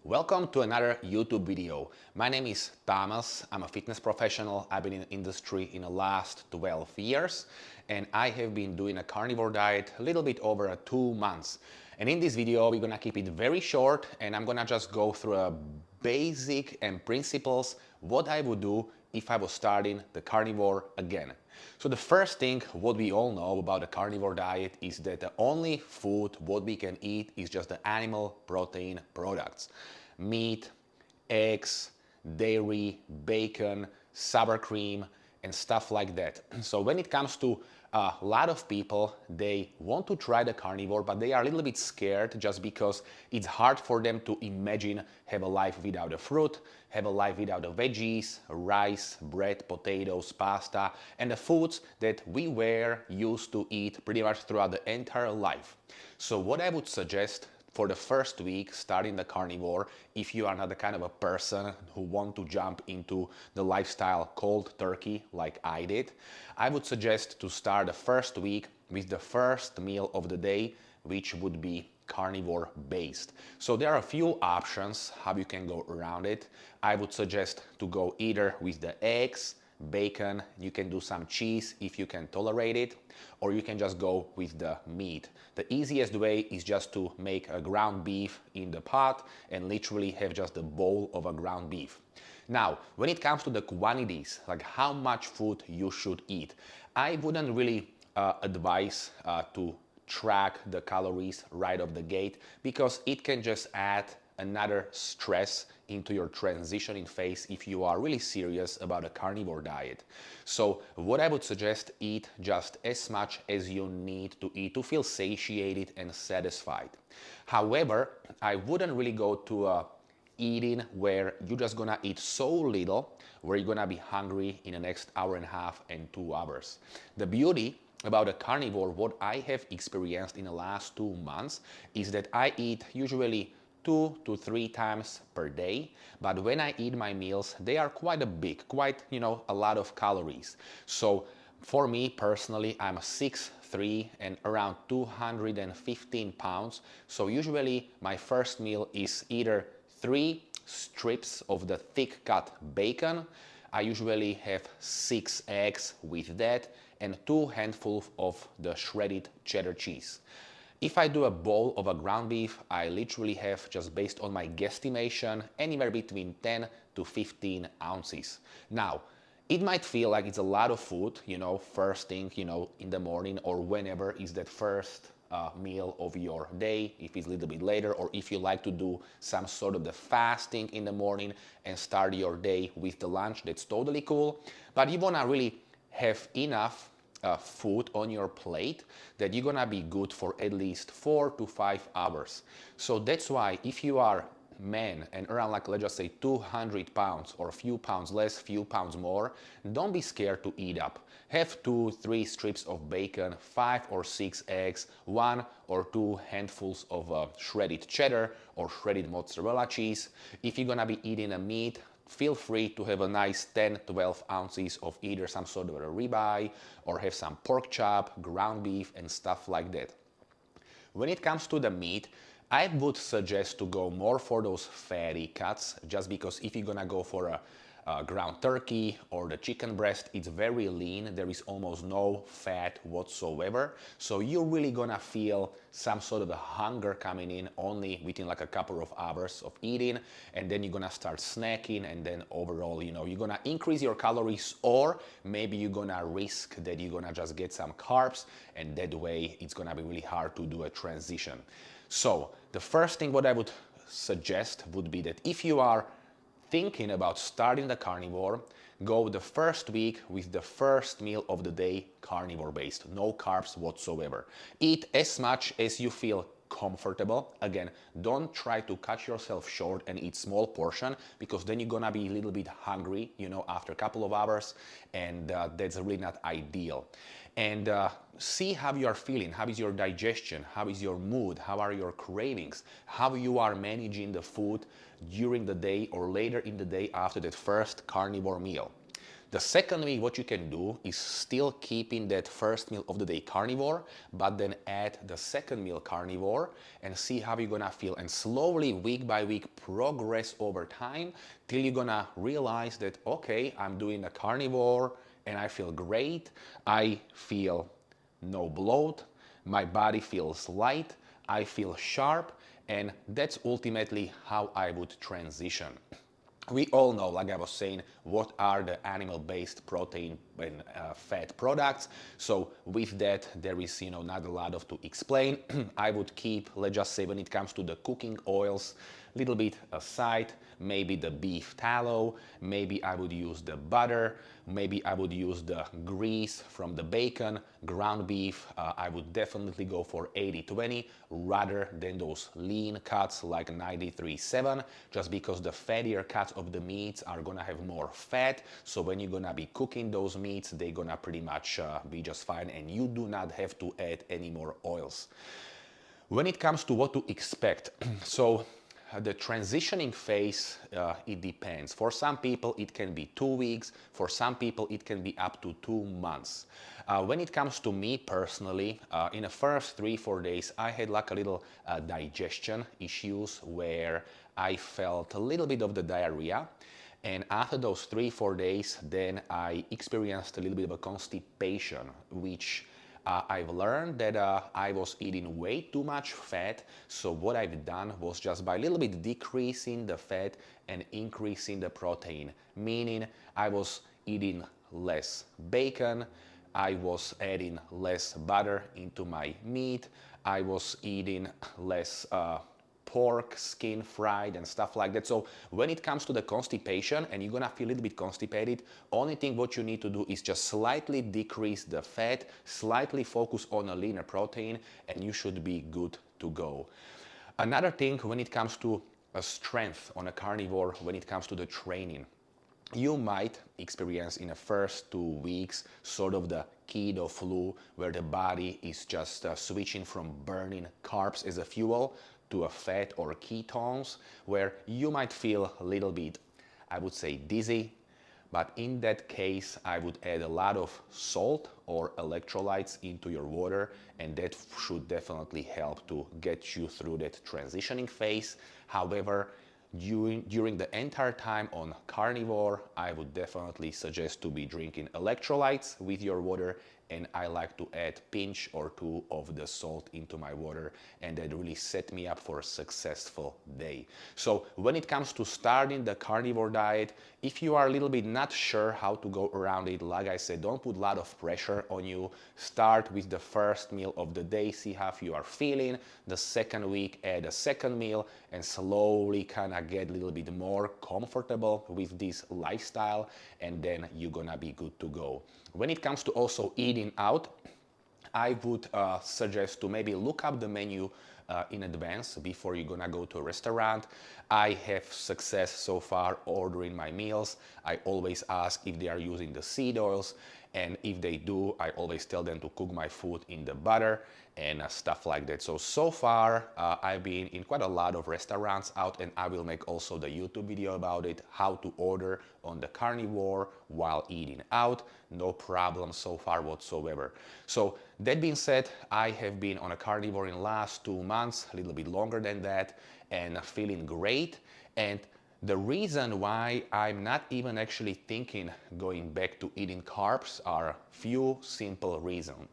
Welcome to another YouTube video. My name is Thomas. I'm a fitness professional. I've been in the industry in the last 12 years and I have been doing a carnivore diet a little bit over 2 months. And in this video, we're gonna keep it very short and I'm gonna just go through a basic and principles what I would do if I was starting the carnivore again. So the first thing what we all know about the carnivore diet is that the only food what we can eat is just the animal protein products. Meat, eggs, dairy, bacon, sour cream, and stuff like that. So when it comes to a lot of people, they want to try the carnivore, but they are a little bit scared just because it's hard for them to imagine have a life without a fruit, have a life without the veggies, rice, bread, potatoes, pasta, and the foods that we were used to eat pretty much throughout the entire life. So what I would suggest for the first week starting the carnivore, if you are not the kind of a person who want to jump into the lifestyle cold turkey like I did, I would suggest to start the first week with the first meal of the day, which would be carnivore based. So there are a few options how you can go around it. I would suggest to go either with the eggs, bacon, you can do some cheese if you can tolerate it, or you can just go with the meat. The easiest way is just to make a ground beef in the pot and literally have just a bowl of a ground beef. Now, when it comes to the quantities, like how much food you should eat, I wouldn't really advise to track the calories right off the gate because it can just add another stress into your transitioning phase if you are really serious about a carnivore diet. So what I would suggest, eat just as much as you need to eat to feel satiated and satisfied. However, I wouldn't really go to a eating where you're just gonna eat so little where you're gonna be hungry in the next hour and a half and 2 hours. The beauty about a carnivore, what I have experienced in the last 2 months is that I eat usually 2 to 3 times per day, but when I eat my meals, they are quite a big, quite, a lot of calories. So for me personally, I'm 6'3" and around 215 pounds. So usually my first meal is either 3 strips of the thick cut bacon. I usually have 6 eggs with that and 2 handfuls of the shredded cheddar cheese. If I do a bowl of a ground beef, I literally have, just based on my guesstimation, anywhere between 10 to 15 ounces. Now, it might feel like it's a lot of food, first thing, in the morning or whenever is that first meal of your day, if it's a little bit later, or if you like to do some sort of the fasting in the morning and start your day with the lunch, that's totally cool. But you wanna really have enough food on your plate that you're gonna be good for at least 4 to 5 hours. So that's why if you are man and around, like, let's just say 200 pounds or a few pounds less, few pounds more, don't be scared to eat up. Have 2-3 strips of bacon, 5 or 6 eggs, 1 or 2 handfuls of shredded cheddar or shredded mozzarella cheese. If you're gonna be eating a meat, feel free to have a nice 10-12 ounces of either some sort of a ribeye or have some pork chop, ground beef, and stuff like that. When it comes to the meat, I would suggest to go more for those fatty cuts, just because if you're gonna go for a ground turkey or the chicken breast, it's very lean. There is almost no fat whatsoever. So you're really gonna feel some sort of a hunger coming in only within like a couple of hours of eating, and then you're gonna start snacking, and then overall, you're gonna increase your calories, or maybe you're gonna risk that you're gonna just get some carbs, and that way it's gonna be really hard to do a transition. So the first thing what I would suggest would be that if you are thinking about starting the carnivore, go the first week with the first meal of the day carnivore based, no carbs whatsoever. Eat as much as you feel comfortable. Again, don't try to cut yourself short and eat small portion, because then you're gonna be a little bit hungry, after a couple of hours, and that's really not ideal. And see how you are feeling, how is your digestion, how is your mood, how are your cravings, how you are managing the food during the day or later in the day after that first carnivore meal. The second week, what you can do is still keeping that first meal of the day carnivore, but then add the second meal carnivore and see how you're gonna feel. And slowly, week by week, progress over time till you're gonna realize that, okay, I'm doing a carnivore and I feel great. I feel no bloat. My body feels light. I feel sharp. And that's ultimately how I would transition. We all know, like I was saying, what are the animal-based protein and fat products. So with that, there is, not a lot of to explain. I would keep, let's just say, when it comes to the cooking oils, a little bit aside, maybe the beef tallow, maybe I would use the butter, maybe I would use the grease from the bacon, ground beef. I would definitely go for 80-20 rather than those lean cuts like 93-7, just because the fattier cuts of the meats are gonna have more fat. So when you're gonna be cooking those meats, they're gonna pretty much be just fine, and you do not have to add any more oils. When it comes to what to expect, so the transitioning phase, it depends. For some people, it can be 2 weeks. For some people, it can be up to 2 months. When it comes to me personally, in the first 3-4 days, I had like a little digestion issues where I felt a little bit of the diarrhea. And after those 3-4 days, then I experienced a little bit of a constipation, which I've learned that I was eating way too much fat. So what I've done was just by a little bit decreasing the fat and increasing the protein, meaning I was eating less bacon, I was adding less butter into my meat, I was eating less pork, skin fried and stuff like that. So when it comes to the constipation and you're gonna feel a little bit constipated, only thing what you need to do is just slightly decrease the fat, slightly focus on a leaner protein, and you should be good to go. Another thing when it comes to a strength on a carnivore, when it comes to the training, you might experience in the first 2 weeks sort of the keto flu, where the body is just switching from burning carbs as a fuel to a fat or ketones, where you might feel a little bit, I would say, dizzy. But in that case, I would add a lot of salt or electrolytes into your water, and that should definitely help to get you through that transitioning phase. However, during the entire time on carnivore, I would definitely suggest to be drinking electrolytes with your water, and I like to add pinch or two of the salt into my water, and that really set me up for a successful day. So when it comes to starting the carnivore diet, if you are a little bit not sure how to go around it, like I said, don't put a lot of pressure on you. Start with the first meal of the day, see how you are feeling. The second week, add a second meal, and slowly kind of get a little bit more comfortable with this lifestyle, and then you're gonna be good to go. When it comes to also eating out, I would suggest to maybe look up the menu in advance before you're gonna go to a restaurant. I have success so far ordering my meals. I always ask if they are using the seed oils, and if they do, I always tell them to cook my food in the butter and stuff like that. So far, I've been in quite a lot of restaurants out, and I will make also the YouTube video about it, how to order on the carnivore while eating out. No problem so far whatsoever. So that being said, I have been on a carnivore in the last 2 months, a little bit longer than that, and feeling great. And the reason why I'm not even actually thinking going back to eating carbs are few simple reasons.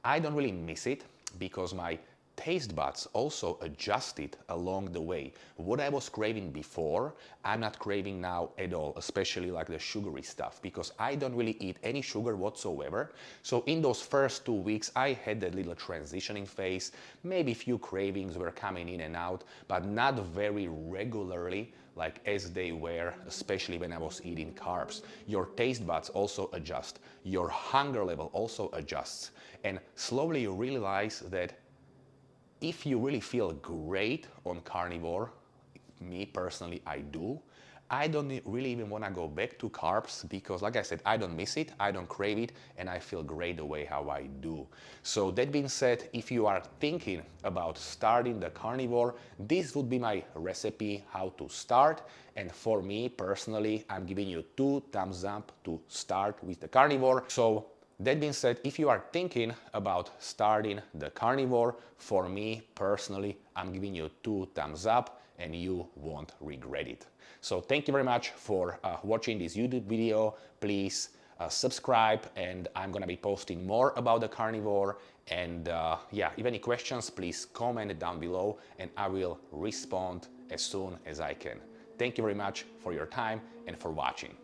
I don't really miss it because my taste buds also adjusted along the way. What I was craving before, I'm not craving now at all, especially like the sugary stuff, because I don't really eat any sugar whatsoever. So in those first 2 weeks, I had that little transitioning phase. Maybe a few cravings were coming in and out, but not very regularly like as they were, especially when I was eating carbs. Your taste buds also adjust. Your hunger level also adjusts. And slowly you realize that if you really feel great on carnivore, me personally, I do, I don't really even want to go back to carbs because, like I said, I don't miss it, I don't crave it, and I feel great the way how I do. So that being said, if you are thinking about starting the carnivore, this would be my recipe how to start. And for me personally, I'm giving you 2 thumbs up to start with the carnivore. So that being said, if you are thinking about starting the carnivore, for me personally, I'm giving you 2 thumbs up and you won't regret it. So thank you very much for watching this YouTube video. Please subscribe, and I'm gonna be posting more about the carnivore. And yeah, if any questions, please comment down below and I will respond as soon as I can. Thank you very much for your time and for watching.